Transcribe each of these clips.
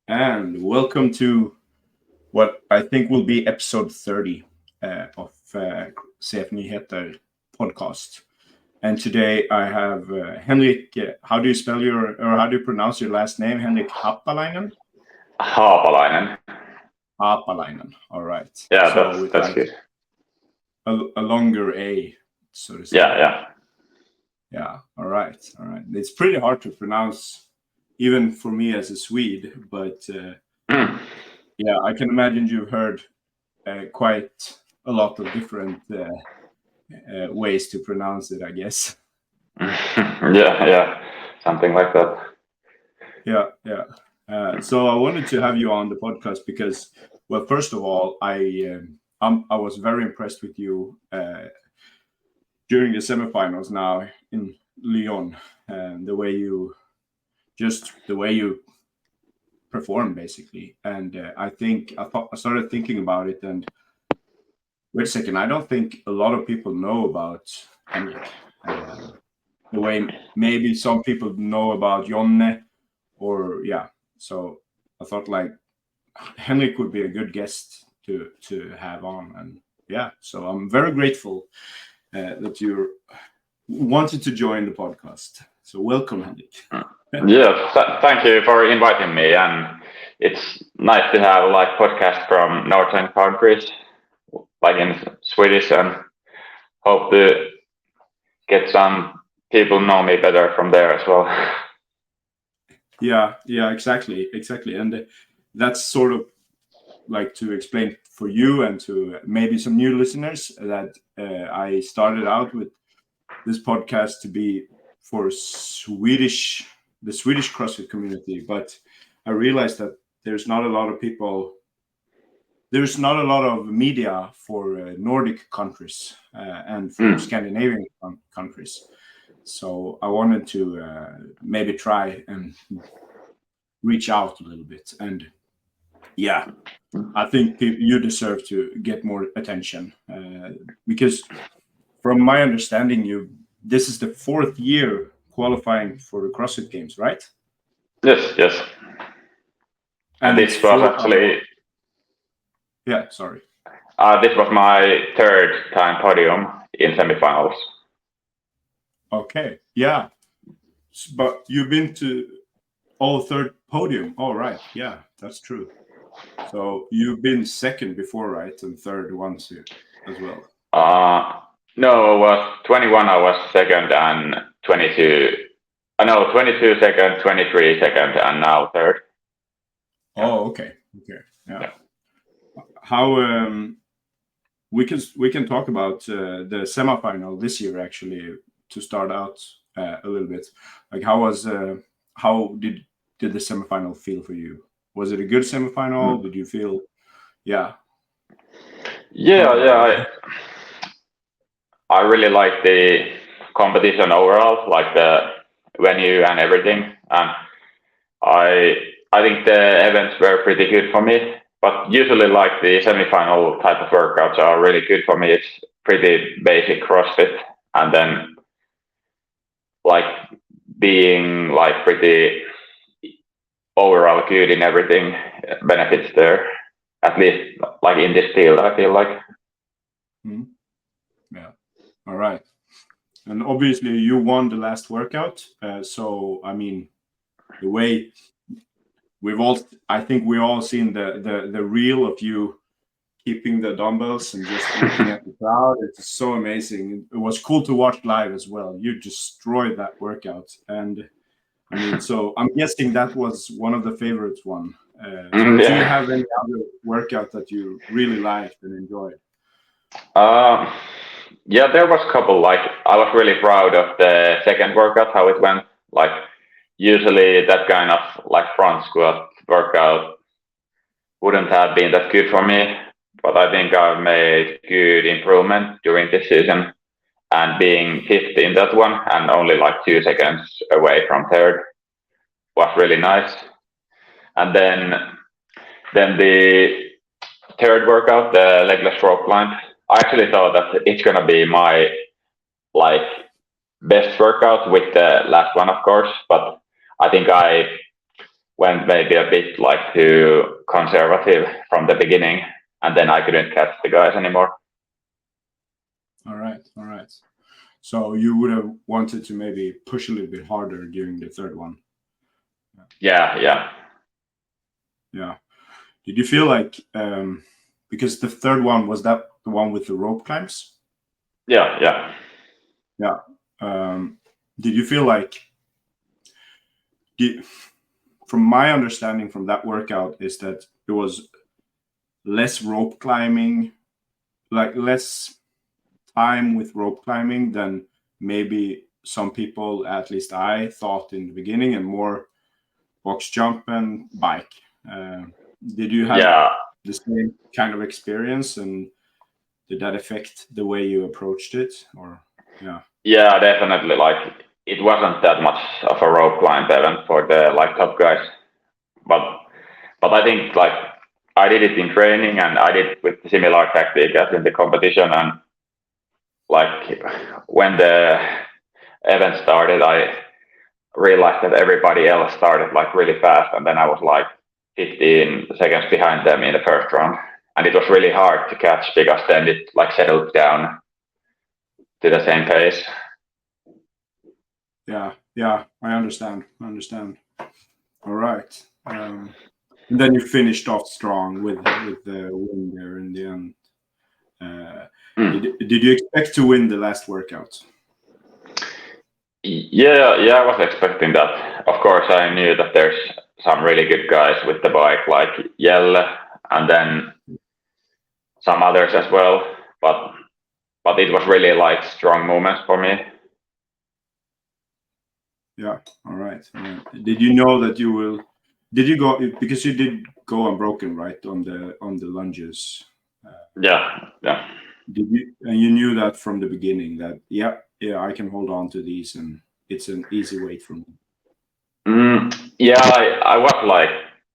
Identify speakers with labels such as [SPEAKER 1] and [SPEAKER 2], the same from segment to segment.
[SPEAKER 1] and welcome to what I think will be episode 30 of CF podcast. And today I have Henrik. How do you spell or how do you pronounce your last name? Henrik Haapalainen?
[SPEAKER 2] Haapalainen.
[SPEAKER 1] Haapalainen. All right.
[SPEAKER 2] Yeah,
[SPEAKER 1] so with
[SPEAKER 2] that's good.
[SPEAKER 1] A longer A, so to say. Yeah. All right. It's pretty hard to pronounce, even for me as a Swede, but yeah, I can imagine you've heard quite a lot of different ways to pronounce it, I guess.
[SPEAKER 2] yeah, something like that.
[SPEAKER 1] Yeah. So I wanted to have you on the podcast because, well, first of all, I was very impressed with you during the semifinals now in Lyon, and the way you perform basically. And I started thinking about it, and wait a second, I don't think a lot of people know about Henrik the way maybe some people know about Jonne, or so I thought like Henrik would be a good guest to have on. And so I'm very grateful that you wanted to join the podcast. So welcome, Henrik.
[SPEAKER 2] Thank you for inviting me, and it's nice to have like podcast from northern countries, like in Swedish, and hope to get some people know me better from there as well.
[SPEAKER 1] Yeah, exactly, and that's sort of like to explain for you and to maybe some new listeners that I started out with this podcast to be for the Swedish CrossFit community, but I realized that there's not a lot of media for Nordic countries and for Scandinavian countries. So I wanted to maybe try and reach out a little bit. And I think you deserve to get more attention because from my understanding, this is the 4th year qualifying for the CrossFit Games, right?
[SPEAKER 2] Yes. And this was actually...
[SPEAKER 1] sorry.
[SPEAKER 2] This was my 3rd time podium in semifinals.
[SPEAKER 1] Okay, yeah. But you've been to all 3rd podium. All right, yeah, that's true. So you've been 2nd before, right? And 3rd once as well.
[SPEAKER 2] No, 21 I was 2nd, and 22 2nd, 23 2nd, and now 3rd.
[SPEAKER 1] Oh, okay. Yeah. How we can talk about the semifinal this year actually to start out a little bit. Like how did the semifinal feel for you? Was it a good semifinal? Did you feel
[SPEAKER 2] I really like the competition overall, like the venue and everything, and I think the events were pretty good for me. But usually, like the semifinal type of workouts are really good for me. It's pretty basic CrossFit, and then like being like pretty overall good in everything benefits there. At least like in this field, I feel like.
[SPEAKER 1] Yeah. All right. And obviously you won the last workout. So I mean, the way I think we all seen the reel of you keeping the dumbbells and just looking at the crowd. It's so amazing. It was cool to watch live as well. You destroyed that workout, and I mean, so I'm guessing that was one of the favorites one. Do you have any other workout that you really liked and enjoyed?
[SPEAKER 2] There was a couple. Like I was really proud of the 2nd workout, how it went. Like usually that kind of like front squat workout wouldn't have been that good for me, but I think I've made good improvement during this season, and being 5th in that one and only like 2 seconds away from 3rd was really nice. And then the 3rd workout, the legless rope climb, I actually thought that it's gonna be my like best workout with the last one, of course, but I think I went maybe a bit like too conservative from the beginning, and then I couldn't catch the guys anymore.
[SPEAKER 1] All right. So you would have wanted to maybe push a little bit harder during the third one.
[SPEAKER 2] Yeah.
[SPEAKER 1] Did you feel like because the third one, was that the one with the rope climbs?
[SPEAKER 2] Yeah.
[SPEAKER 1] Did you feel like from my understanding from that workout is that it was less rope climbing, like less time with rope climbing than maybe some people, at least I thought in the beginning, and more box jump and bike. Did you have the same kind of experience, and did that affect the way you approached it? Or
[SPEAKER 2] yeah, definitely. Like it wasn't that much of a rope climb event for the like top guys, but I think like I did it in training and I did it with similar tactic as in the competition, and like when the event started, I realized that everybody else started like really fast, and then I was like 15 seconds behind them in the first round, and it was really hard to catch because then it like settled down to the same pace.
[SPEAKER 1] Yeah, I understand. All right. And then you finished off strong with the win there in the end. Did you expect to win the last workout?
[SPEAKER 2] Yeah, I was expecting that. Of course, I knew that there's some really good guys with the bike, like Jelle, and then some others as well. But it was really like strong moments for me.
[SPEAKER 1] Yeah. All right. Did you know that you will? Did you go, because you did go unbroken, right, on the lunges?
[SPEAKER 2] Yeah.
[SPEAKER 1] Did you, and you knew that from the beginning that I can hold on to these and it's an easy weight for me?
[SPEAKER 2] Yeah, I was like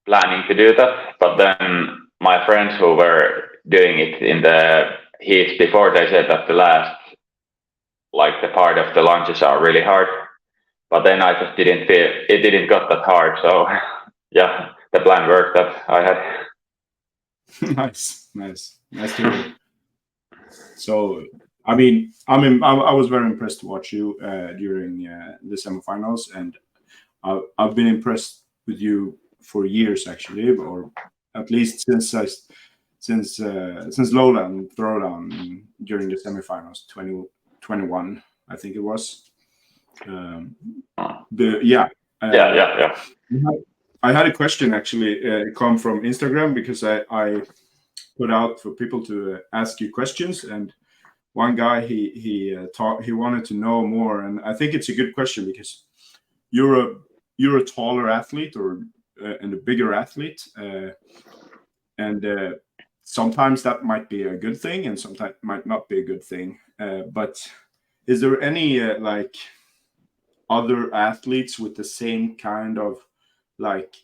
[SPEAKER 2] planning to do that, but then my friends who were doing it in the heats before, they said that the last, like the part of the lunges are really hard. But then I just didn't feel it didn't got that hard. So yeah, the plan worked that I had.
[SPEAKER 1] Nice to hear. So I mean, I was very impressed to watch you during the semifinals, and I've been impressed with you for years actually, or at least since Lowland Throwdown during the semifinals 2021, I think it was.
[SPEAKER 2] Yeah.
[SPEAKER 1] I had a question actually come from Instagram, because I put out for people to ask you questions, and one guy he wanted to know more, and I think it's a good question because you're a taller athlete, or and a bigger athlete, and sometimes that might be a good thing and sometimes might not be a good thing, but is there any like other athletes with the same kind of like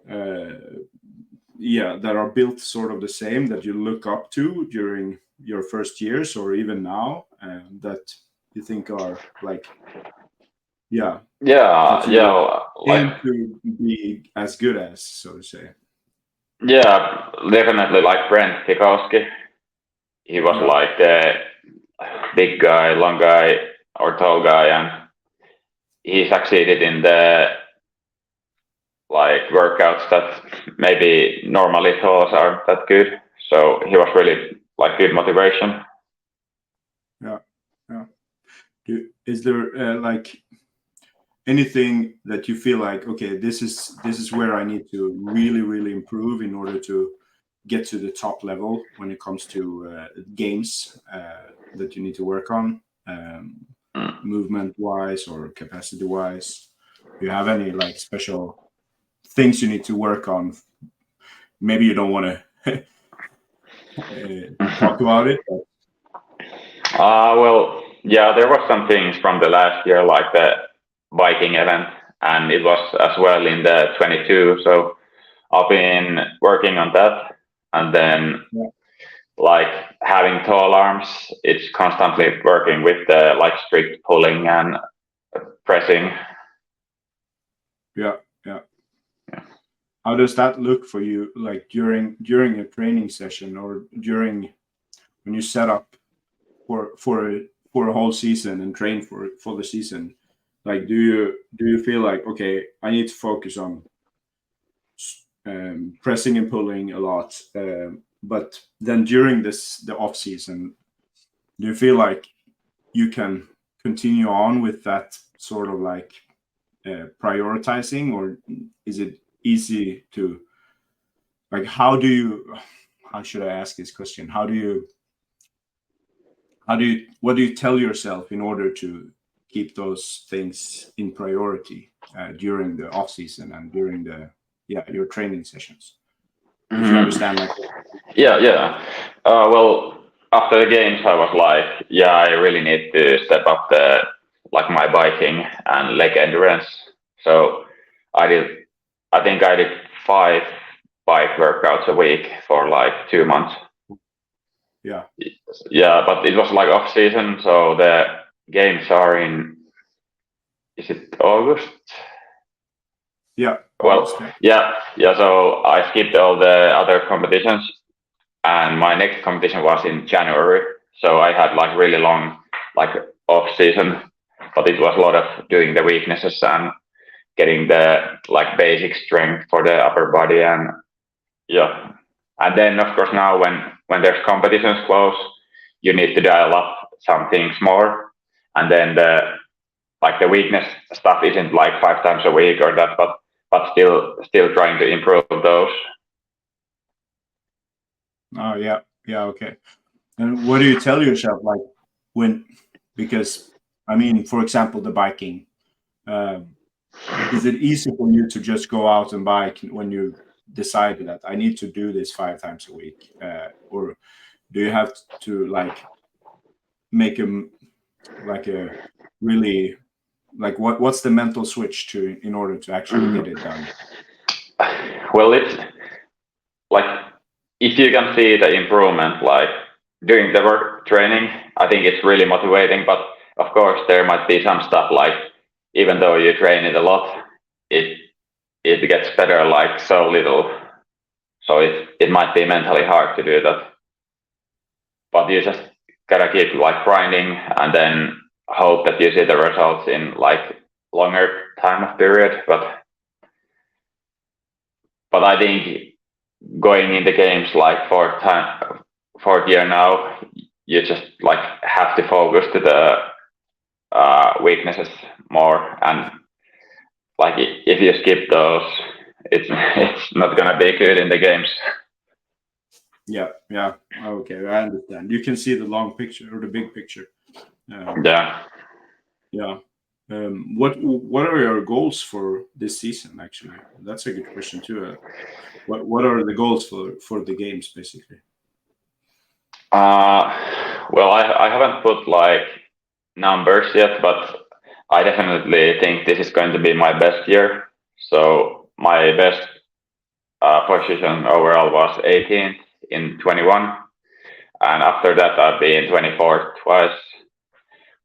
[SPEAKER 1] that are built sort of the same, that you look up to during your first years or even now, that you think are like
[SPEAKER 2] like
[SPEAKER 1] to be as good as, so to say?
[SPEAKER 2] Yeah, definitely like Brent Tikowski. He was like the big guy, long guy, or tall guy, and he succeeded in the like workouts that maybe normally talls aren't that good. So he was really like good motivation.
[SPEAKER 1] Yeah. Is there like anything that you feel like, okay, this is where I need to really improve in order to get to the top level when it comes to games that you need to work on, movement wise or capacity wise? Do you have any like special things you need to work on? Maybe you don't want to talk about it, but...
[SPEAKER 2] Well, yeah, there was some things from the last year, like the biking event, and it was as well in the 22. So I've been working on that, and then like having tall arms, it's constantly working with the like strict pulling and pressing.
[SPEAKER 1] Yeah. how does that look for you, like during a training session, or during when you set up for a whole season and train for the season? Like, do you feel like, okay, I need to focus on pressing and pulling a lot, but then during the off season, do you feel like you can continue on with that sort of like prioritizing, or is it easy to, like, how should I ask this question? What do you tell yourself in order to keep those things in priority during the off season and during your training sessions? If you understand, like.
[SPEAKER 2] Yeah. Well, after the games, I was like, yeah, I really need to step up my biking and leg endurance. So I think I did 5 bike workouts a week for like 2 months.
[SPEAKER 1] Yeah.
[SPEAKER 2] Yeah, but it was like off season, so the games are is it August?
[SPEAKER 1] Yeah.
[SPEAKER 2] Well, yeah. So I skipped all the other competitions, and my next competition was in January. So I had like really long like off season, but it was a lot of doing the weaknesses and getting the like basic strength for the upper body, and yeah. And then of course now when there's competitions close, you need to dial up some things more, and then the weakness stuff isn't like 5 times a week or that, but still trying to improve those.
[SPEAKER 1] Oh yeah, okay. And what do you tell yourself, like, because I mean, for example, the biking, is it easy for you to just go out and bike when you decide that I need to do this 5 times a week, or do you have to like make a really, like, what's the mental switch in order to actually get it done?
[SPEAKER 2] Well, it's like if you can see the improvement like during the work training, I think it's really motivating. But of course, there might be some stuff like even though you train it a lot, it gets better like so little. So it might be mentally hard to do that. But you just gotta keep like grinding and then hope that you see the results in like longer time of period. But I think going in the games like fourth year now, you just like have to focus to the weaknesses more, and like if you skip those, it's not gonna be good in the games.
[SPEAKER 1] Yeah. Okay, I understand. You can see the long picture or the big picture.
[SPEAKER 2] Yeah.
[SPEAKER 1] What are your goals for this season? Actually, that's a good question too. What are the goals for the games, basically?
[SPEAKER 2] Well, I haven't put like numbers yet, but I definitely think this is going to be my best year. So my best position overall was 18th in 21, and after that I've been 24th twice.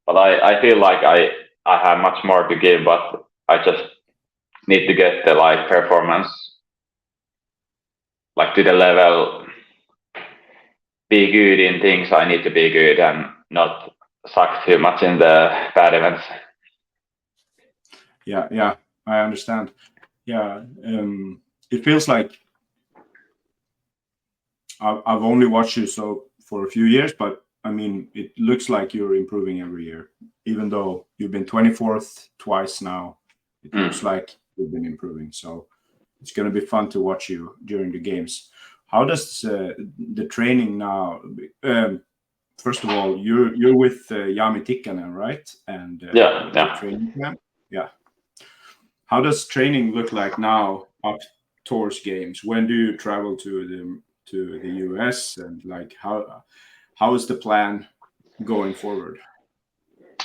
[SPEAKER 2] But I feel like I have much more to give, but I just need to get the like performance like to the level, be good in things I need to be good and not suck too much in the bad events.
[SPEAKER 1] Yeah, I understand. Yeah, it feels like I've only watched you for a few years, but I mean, it looks like you're improving every year. Even though you've been 24th twice now, it looks like you've been improving. So it's going to be fun to watch you during the games. How does the training now? First of all, you're with Jami Tikkanen, right? And
[SPEAKER 2] yeah.
[SPEAKER 1] Training camp. Yeah. How does training look like now up towards games? When do you travel to the US, and like how is the plan going forward?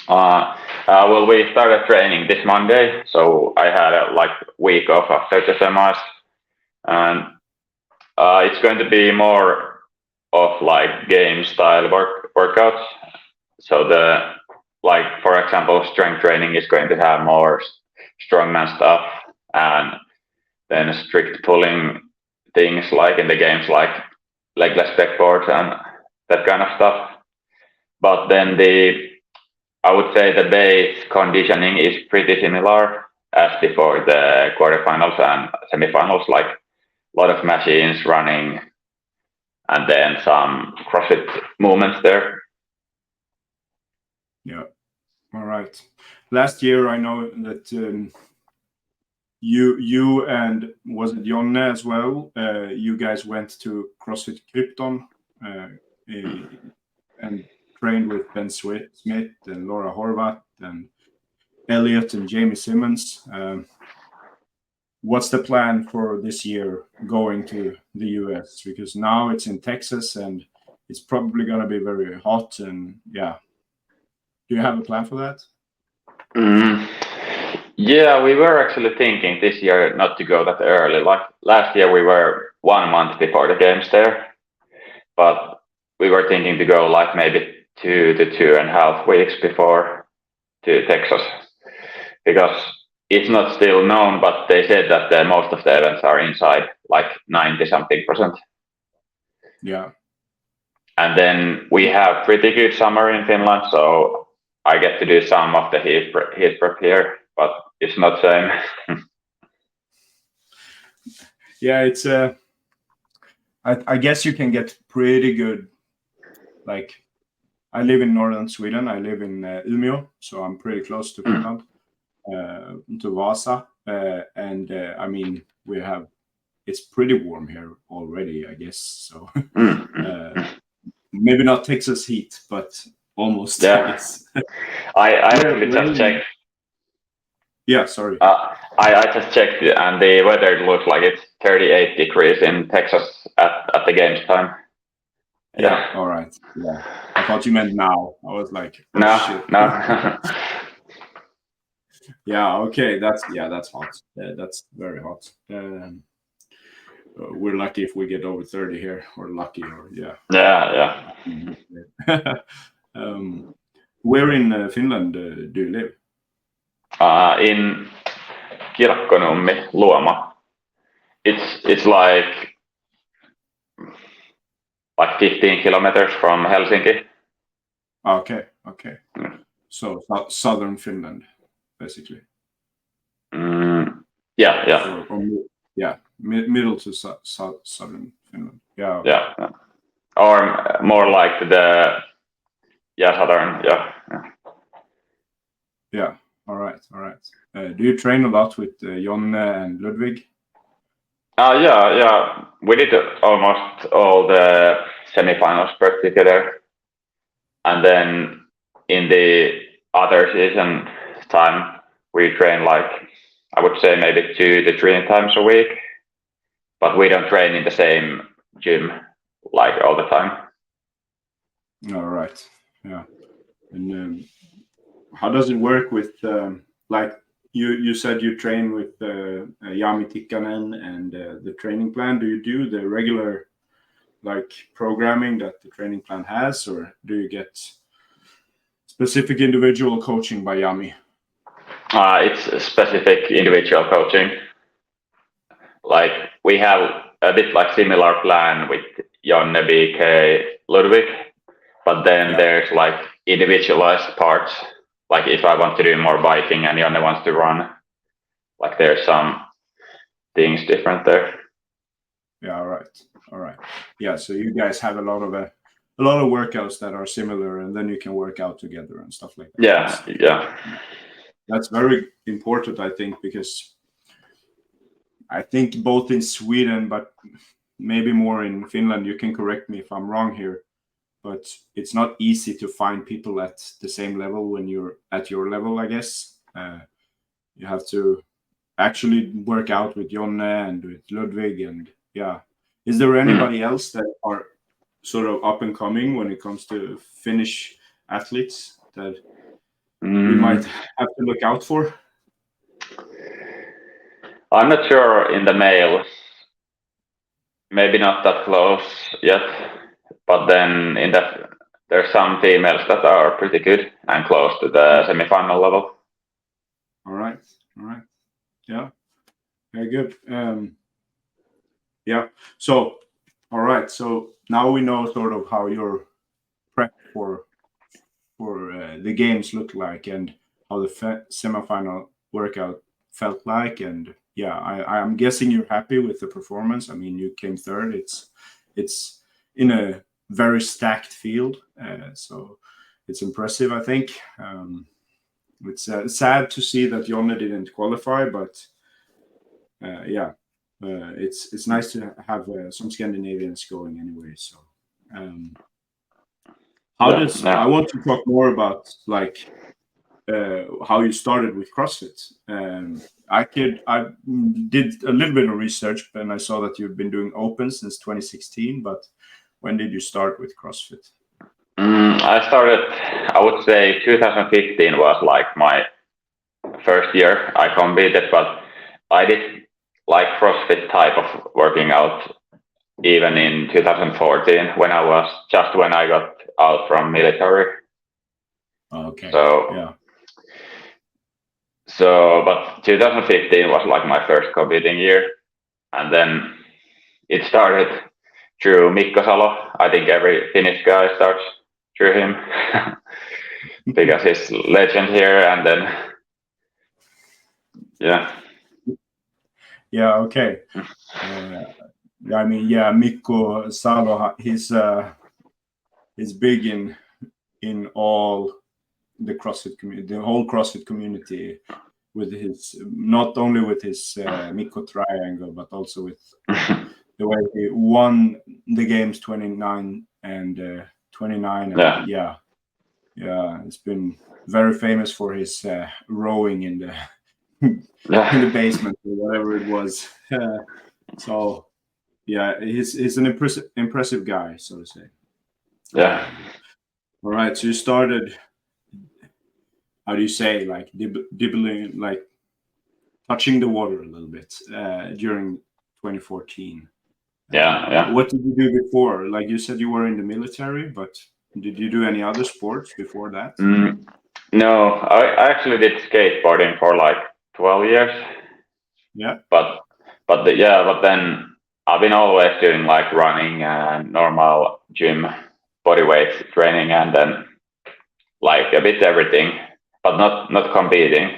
[SPEAKER 2] Well, we started training this Monday, so I had a like week off after the semis, and it's going to be more of like game style workouts. So like for example, strength training is going to have more strongman stuff, and then strict pulling things like in the games, like legless backboards and that kind of stuff. But then I would say the base conditioning is pretty similar as before the quarterfinals and semifinals, like a lot of machines running and then some CrossFit movements there.
[SPEAKER 1] Yeah. All right. Last year, I know that you and was it Jonne as well? You guys went to CrossFit Krypton and trained with Ben Smith and Laura Horvath and Elliot and Jamie Simmons. What's the plan for this year going to the US? Because now it's in Texas and it's probably going to be very hot. And yeah, do you have a plan for that?
[SPEAKER 2] Yeah, we were actually thinking this year not to go that early. Like last year, we were 1 month before the games there, but we were thinking to go like maybe 2 to 2.5 weeks before to Texas, because it's not still known, but they said that most of the events are inside, like 90-something%.
[SPEAKER 1] Yeah.
[SPEAKER 2] And then we have pretty good summer in Finland, so I get to do some of the heat prep here, but it's not same.
[SPEAKER 1] Yeah, it's I guess you can get pretty good. Like, I live in northern Sweden. I live in Umeå, so I'm pretty close to Finland, to Vasa, and I mean it's pretty warm here already, I guess. So maybe not Texas heat, but almost.
[SPEAKER 2] Yeah. I actually just checked.
[SPEAKER 1] Yeah, sorry.
[SPEAKER 2] I just checked, and the weather looks like it's 38 degrees in Texas at the games time.
[SPEAKER 1] Yeah. All right. Yeah. I thought you meant now. I was like, oh,
[SPEAKER 2] no,
[SPEAKER 1] shit.
[SPEAKER 2] no.
[SPEAKER 1] Yeah. Okay. That's hot. That's very hot. We're lucky if we get over 30 here, or lucky, or yeah.
[SPEAKER 2] Yeah.
[SPEAKER 1] Where in Finland do you live?
[SPEAKER 2] In Kirkkonummi, Luoma. It's like 15 kilometers from Helsinki.
[SPEAKER 1] Okay. So southern Finland, basically.
[SPEAKER 2] Yeah.
[SPEAKER 1] Middle to southern Finland.
[SPEAKER 2] Yeah. Or more like the southern.
[SPEAKER 1] Yeah. All right. Do you train a lot with Jonne and Ludwig?
[SPEAKER 2] Yeah. We did almost all the semifinals prep together, and then in the other season time we train like, I would say, maybe 2 to 3 times a week, but we don't train in the same gym like all the time.
[SPEAKER 1] All right. Yeah. And how does it work with like you said you train with Jami Tikkanen and the training plan? Do you do the regular like programming that the training plan has, or do you get specific individual coaching by Jami?
[SPEAKER 2] It's specific individual coaching. Like we have a bit like similar plan with Jonne, BK, Ludwig, but then there's like individualized parts. Like if I want to do more biking and Jonne wants to run, like there's some things different there.
[SPEAKER 1] Yeah, all right. Yeah, so you guys have a lot of workouts that are similar, and then you can work out together and stuff like that.
[SPEAKER 2] Yeah.
[SPEAKER 1] That's very important, I think, because I think both in Sweden, but maybe more in Finland, you can correct me if I'm wrong here, but it's not easy to find people at the same level when you're at your level, I guess. You have to actually work out with Jonne and with Ludwig, and yeah. Is there anybody else that are sort of up and coming when it comes to Finnish athletes that we might have to look out for?
[SPEAKER 2] I'm not sure in the males. Maybe not that close yet, but then there's some females that are pretty good and close to the semifinal level.
[SPEAKER 1] All right. Yeah. Very good. Yeah. So, all right. So now we know sort of how your prep for the games looked like and how the semifinal workout felt like. And yeah, I'm guessing you're happy with the performance. I mean, you came third. It's in a very stacked field, so it's impressive. I think it's sad to see that Jonna didn't qualify, but yeah, it's nice to have some Scandinavians going anyway. So. How does I want to talk more about like how you started with CrossFit. I did a little bit of research and I saw that you've been doing open since 2016. But when did you start with CrossFit?
[SPEAKER 2] I started, I would say 2015 was like my first year I competed, but I did like CrossFit type of working out even in 2014 when I got out from military.
[SPEAKER 1] Okay.
[SPEAKER 2] So
[SPEAKER 1] yeah.
[SPEAKER 2] So, but 2015 was like my first competing year, and then it started through Mikko Salo. I think every Finnish guy starts through him because he's legend here. And then, yeah.
[SPEAKER 1] Yeah. Okay. I mean, yeah, Mikko Salo. He's big in all the CrossFit community, the whole CrossFit community, with his not only with his Mikko triangle, but also with the way he won the games 29 and 29. And yeah, it's been very famous for his rowing in the in the basement or whatever it was. So yeah, he's an impressive guy, so to say.
[SPEAKER 2] Yeah.
[SPEAKER 1] All right, so you started. How do you say, like dibbling, like touching the water a little bit during 2014?
[SPEAKER 2] Yeah.
[SPEAKER 1] What did you do before? Like you said, you were in the military, but did you do any other sports before that?
[SPEAKER 2] No, I actually did skateboarding for like 12 years.
[SPEAKER 1] Yeah.
[SPEAKER 2] But then I've been always doing like running and normal gym body weight training, and then like a bit everything, but not competing.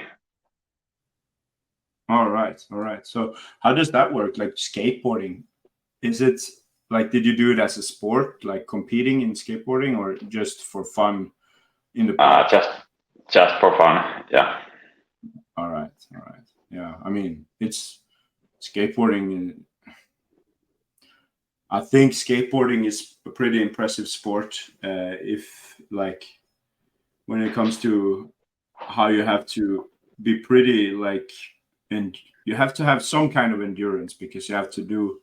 [SPEAKER 1] All right. So how does that work? Like skateboarding, is it like, did you do it as a sport, like competing in skateboarding, or just for fun in the park?
[SPEAKER 2] Just for fun. Yeah.
[SPEAKER 1] All right. Yeah, I mean, it's skateboarding. I think skateboarding is a pretty impressive sport. If like when it comes to how you have to be pretty like, and you have to have some kind of endurance because you have to do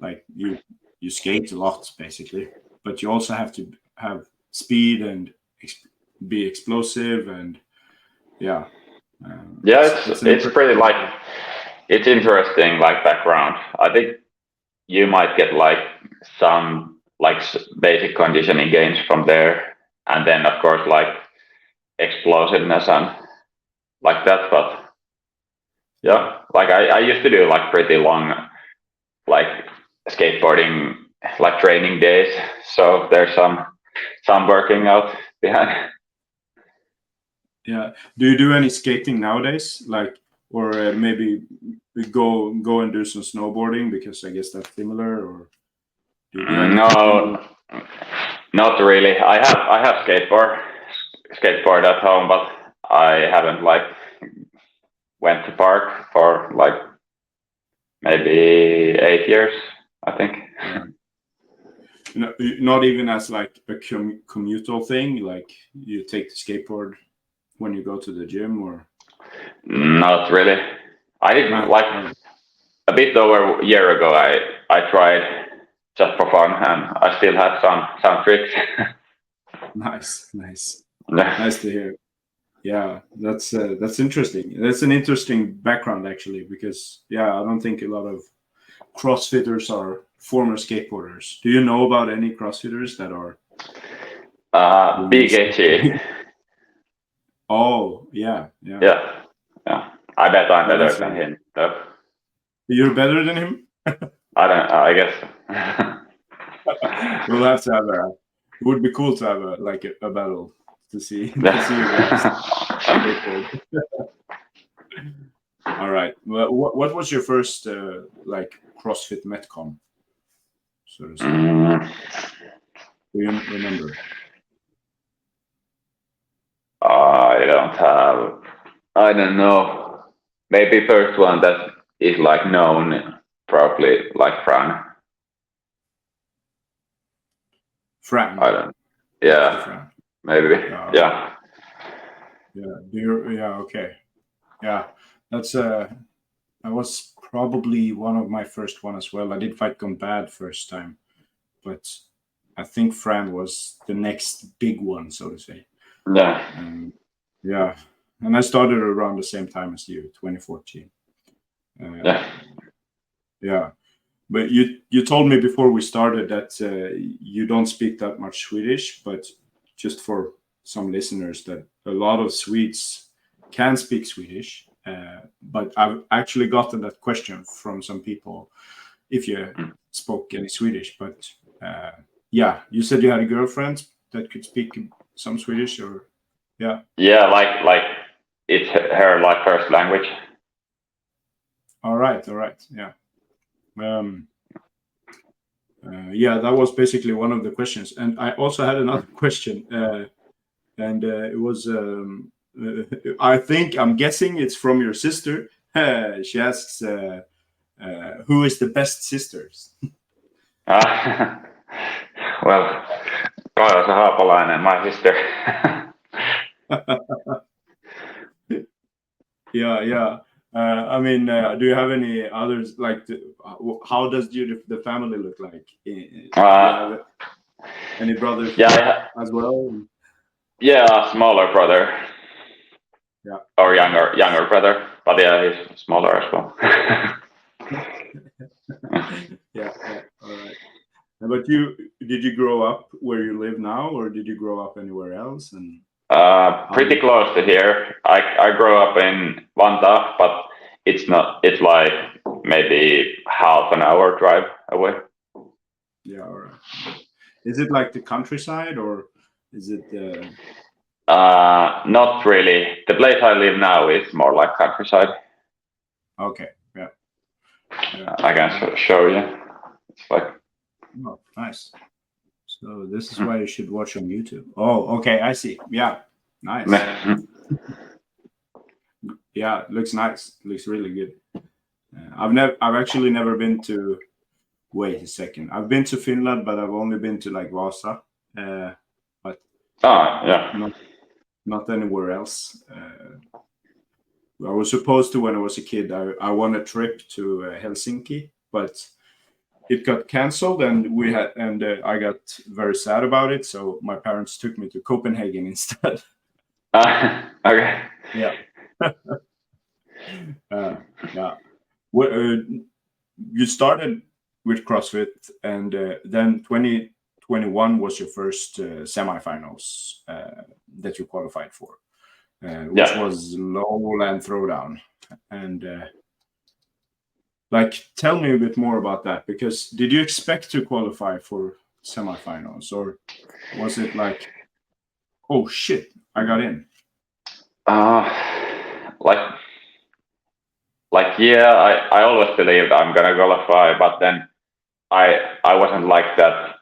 [SPEAKER 1] like you skate a lot basically, but you also have to have speed and be explosive and yeah.
[SPEAKER 2] It's pretty like, it's interesting like background. I think you might get like some like basic conditioning gains from there, and then of course like explosiveness and like that. But yeah, like I used to do like pretty long like skateboarding like training days, so there's some working out behind.
[SPEAKER 1] Yeah. Do you do any skating nowadays? Like, or maybe we go and do some snowboarding because I guess that's similar. Or do you do anything?
[SPEAKER 2] No, not really. I have skateboard at home, but I haven't like went to park for like maybe 8 years, I think.
[SPEAKER 1] Yeah. No, not even as like a commutal thing, like you take the skateboard when you go to the gym, or
[SPEAKER 2] Not really. I did like a bit over a year ago. I tried just for fun, and I still have some tricks.
[SPEAKER 1] Nice to hear. Yeah, that's interesting. That's an interesting background actually, because yeah, I don't think a lot of CrossFitters are former skateboarders. Do you know about any CrossFitters that are
[SPEAKER 2] Big Itchy?
[SPEAKER 1] Oh, yeah.
[SPEAKER 2] I bet I'm better than him though.
[SPEAKER 1] You're better than him.
[SPEAKER 2] I don't. I guess.
[SPEAKER 1] We'll have to have a. It would be cool to have a battle to see you guys. All right. Well, what was your first CrossFit Metcon? So to say. Do you remember?
[SPEAKER 2] I don't have. I don't know. Maybe first one that is like known, probably like Fran.
[SPEAKER 1] Fran.
[SPEAKER 2] I don't. Yeah.
[SPEAKER 1] Fran.
[SPEAKER 2] Maybe. Yeah.
[SPEAKER 1] Yeah. Okay. Yeah. That's that was probably one of my first one as well. I did fight gone bad first time, but I think Fran was the next big one, so to say.
[SPEAKER 2] Yeah.
[SPEAKER 1] Yeah. And I started around the same time as you, 2014. Yeah. But you told me before we started that you don't speak that much Swedish, but just for some listeners, that a lot of Swedes can speak Swedish. But I've actually gotten that question from some people if you spoke any Swedish. But yeah, you said you had a girlfriend that could speak some Swedish, or yeah.
[SPEAKER 2] Yeah, like it's her like first language.
[SPEAKER 1] All right. Yeah. Yeah, that was basically one of the questions, and I also had another question, and it was I'm guessing it's from your sister. She asks, "Who is the best sisters?"
[SPEAKER 2] Well, Haapalainen, my sister.
[SPEAKER 1] Yeah. I mean, do you have any others? Like, how does the family look like? Do you have any brothers?
[SPEAKER 2] Yeah,
[SPEAKER 1] as well.
[SPEAKER 2] Yeah, a smaller brother.
[SPEAKER 1] Yeah.
[SPEAKER 2] Or younger brother, but yeah, he's smaller as well.
[SPEAKER 1] Yeah. All right. But did you grow up where you live now, or did you grow up anywhere else? And
[SPEAKER 2] pretty close to here. I grew up in Vantaa, but it's like maybe half an hour drive away.
[SPEAKER 1] Yeah, all right. Is it like the countryside, or is it?
[SPEAKER 2] Not really. The place I live now is more like countryside.
[SPEAKER 1] Okay. Yeah.
[SPEAKER 2] I can show you. It's like.
[SPEAKER 1] Oh, nice. So this is why you should watch on YouTube. Oh, okay. I see. Yeah. Nice. Yeah, it looks nice. It looks really good. I've actually never been to. Wait a second. I've been to Finland, but I've only been to like Vasa. But
[SPEAKER 2] yeah.
[SPEAKER 1] Not anywhere else. I was supposed to when I was a kid. I won a trip to Helsinki, but it got cancelled, and I got very sad about it. So my parents took me to Copenhagen instead.
[SPEAKER 2] Okay.
[SPEAKER 1] Yeah. Yeah. You started with CrossFit, and then 2021 was your first semifinals that you qualified for, which was lowland throwdown. And tell me a bit more about that, because did you expect to qualify for semifinals, or was it like, oh shit, I got in?
[SPEAKER 2] I always believed I'm gonna qualify, but then I wasn't like that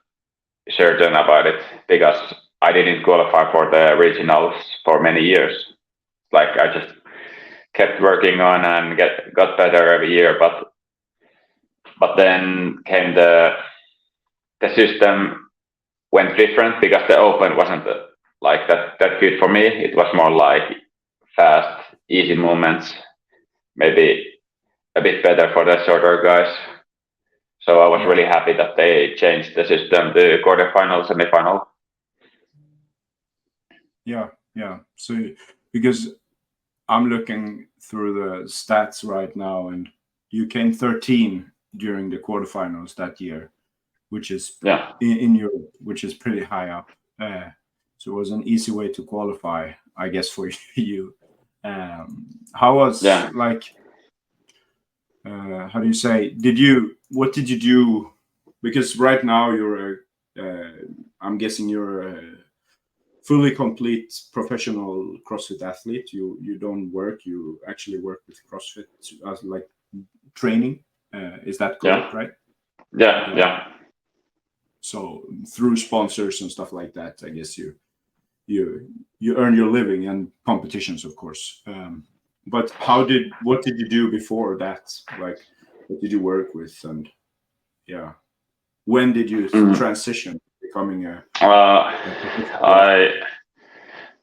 [SPEAKER 2] certain about it, because I didn't qualify for the regionals for many years. Like I just kept working on and got better every year, but then came the system went different, because the open wasn't like that good for me. It was more like fast, easy movements, maybe a bit better for the shorter guys. So I was really happy that they changed the system to quarterfinal, semifinal.
[SPEAKER 1] Yeah. So because I'm looking through the stats right now, and you came 13 during the quarterfinals that year, which is in Europe, which is pretty high up. So it was an easy way to qualify, I guess, for you. How was how do you say? What did you do? Because right now you're I'm guessing you're a fully complete professional CrossFit athlete. You don't work. You actually work with CrossFit as like training. Is that correct?
[SPEAKER 2] Yeah.
[SPEAKER 1] Right?
[SPEAKER 2] Yeah.
[SPEAKER 1] So through sponsors and stuff like that, I guess you earn your living and competitions, of course. But what did you do before that? Like, what did you work with? And yeah, when did you transition to becoming a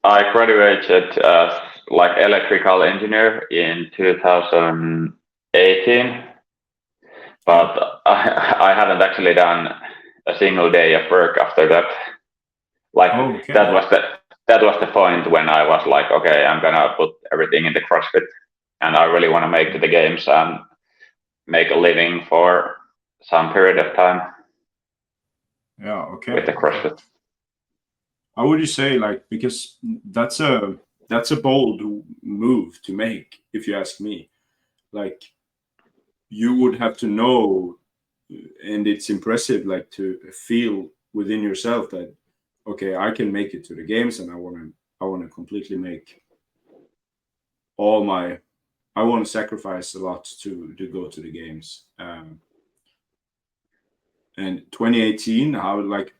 [SPEAKER 2] I graduated as like electrical engineer in 2018, but I haven't actually done a single day of work after that. Like that was the point when I was like, okay, I'm gonna put everything into CrossFit, and I really want to make it to the games and make a living for some period of time.
[SPEAKER 1] Yeah. Okay.
[SPEAKER 2] With the CrossFit.
[SPEAKER 1] How would you say, like, because that's a bold move to make, if you ask me. Like, you would have to know, and it's impressive, like, to feel within yourself that, okay, I can make it to the games, and I want to completely make I want to sacrifice a lot to go to the games. And 2018, how, like,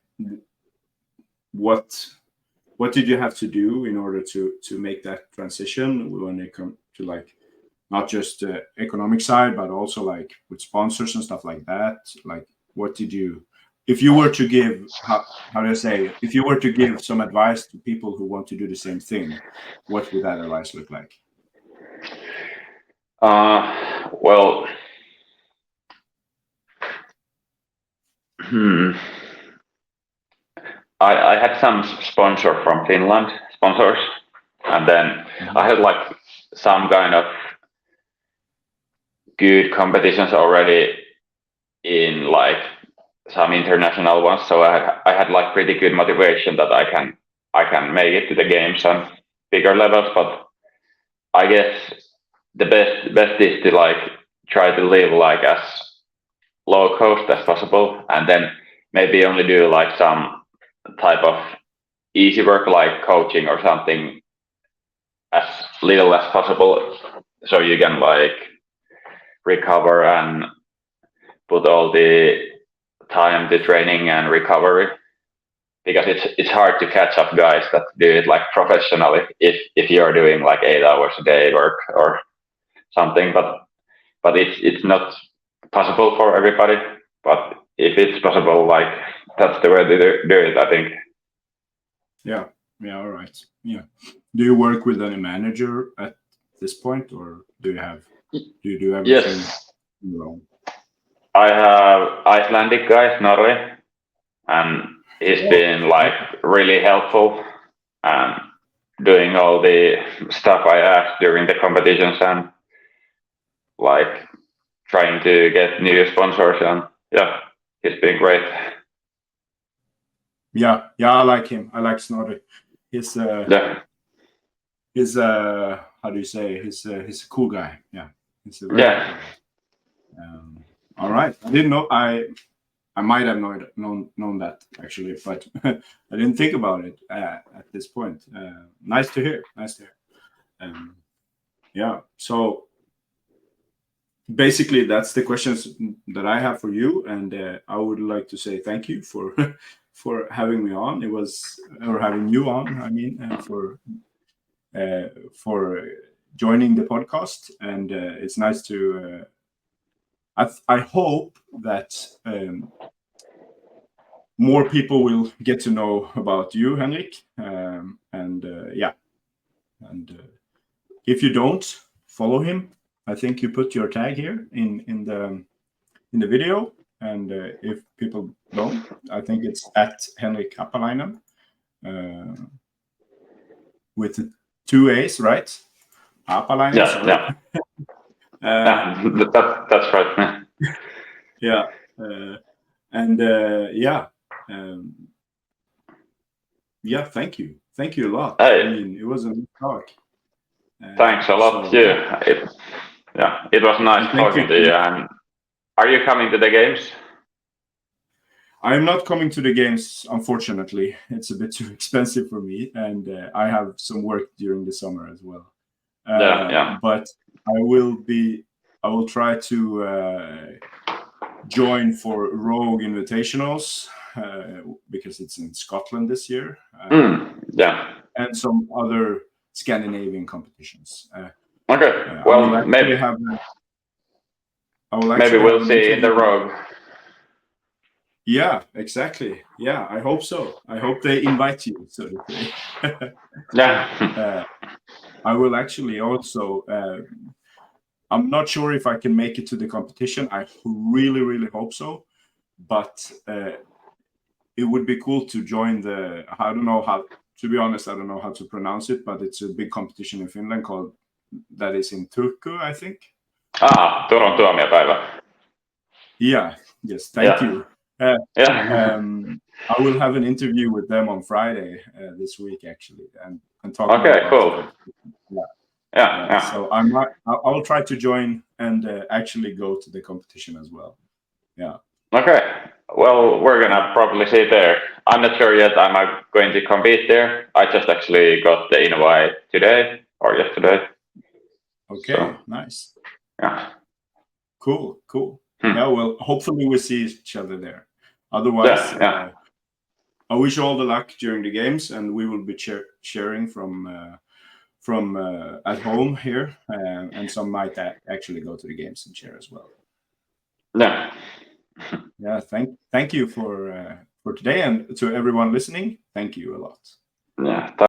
[SPEAKER 1] what did you have to do in order to make that transition when it comes to, like, not just the economic side, but also like with sponsors and stuff like that? Like, what did you, if you were to give, how do I say, if you were to give some advice to people who want to do the same thing, what would that advice look like?
[SPEAKER 2] Well, I had some sponsors from Finland, and then I had like some kind of good competitions already in like some international ones. So I had like pretty good motivation that I can make it to the games and bigger levels. But I guess the best is to like try to live like as low cost as possible, and then maybe only do like some type of easy work like coaching or something as little as possible, so you can like recover and put all the time to training and recovery, because it's hard to catch up guys that do it like professionally if you're doing like 8 hours a day work or something, but it's not possible for everybody. But if it's possible, like that's the way to do it, I think.
[SPEAKER 1] Yeah. All right. Yeah. Do you work with any manager at this point, or do you do everything?
[SPEAKER 2] Yes. I have Icelandic guy Snorri, and he's been like really helpful and doing all the stuff I asked during the competitions, and like trying to get new sponsors, and yeah, he's been great.
[SPEAKER 1] Yeah, I like him. I like Snorri. He's how do you say? He's a cool guy. Yeah, he's a very cool guy. All right, I didn't know. I might have known that actually, but I didn't think about it at this point. Nice to hear. Yeah. So basically, that's the questions that I have for you, and I would like to say thank you for for having me on. Or having you on. I mean, for joining the podcast, and it's nice to. I hope that more people will get to know about you, Henrik, and if you don't follow him, I think you put your tag here in the video, and if people don't, I think it's at Henrik Haapalainen with 2 A's, right? Haapalainen.
[SPEAKER 2] Yeah. That's right.
[SPEAKER 1] Yeah, and yeah, thank you a lot.
[SPEAKER 2] Hey.
[SPEAKER 1] I mean, it was a nice talk.
[SPEAKER 2] Thanks a lot, too. Yeah, it was nice talking to you. And are you coming to the games?
[SPEAKER 1] I'm not coming to the games, unfortunately. It's a bit too expensive for me, and I have some work during the summer as well. But I will try to join for Rogue Invitationals because it's in Scotland this year. And some other Scandinavian competitions.
[SPEAKER 2] Okay. Well, maybe we'll see in the Rogue.
[SPEAKER 1] Yeah, exactly. Yeah, I hope so. I hope they invite you, so to say.
[SPEAKER 2] Yeah.
[SPEAKER 1] I will actually also. I'm not sure if I can make it to the competition. I really, really hope so. But it would be cool to join the. I don't know how. To be honest, I don't know how to pronounce it, but it's a big competition in Finland called. That is in Turku, I think.
[SPEAKER 2] Turun tuomiopäivä.
[SPEAKER 1] Yeah. Yes. Thank you. I will have an interview with them on Friday this week, actually, and talk about.
[SPEAKER 2] Okay, cool.
[SPEAKER 1] Yeah. So I will try to join and actually go to the competition as well. Yeah.
[SPEAKER 2] Okay. Well, we're gonna probably see there. I'm not sure yet. I'm going to compete there. I just actually got the invite today or yesterday.
[SPEAKER 1] Okay. So, nice.
[SPEAKER 2] Yeah.
[SPEAKER 1] Cool. Yeah. Well, hopefully we see each other there. Otherwise, I wish you all the luck during the games, and we will be sharing from at home here, and some might actually go to the games and share as well. Yeah. Thank you for today, and to everyone listening, thank you a lot.
[SPEAKER 2] Yeah.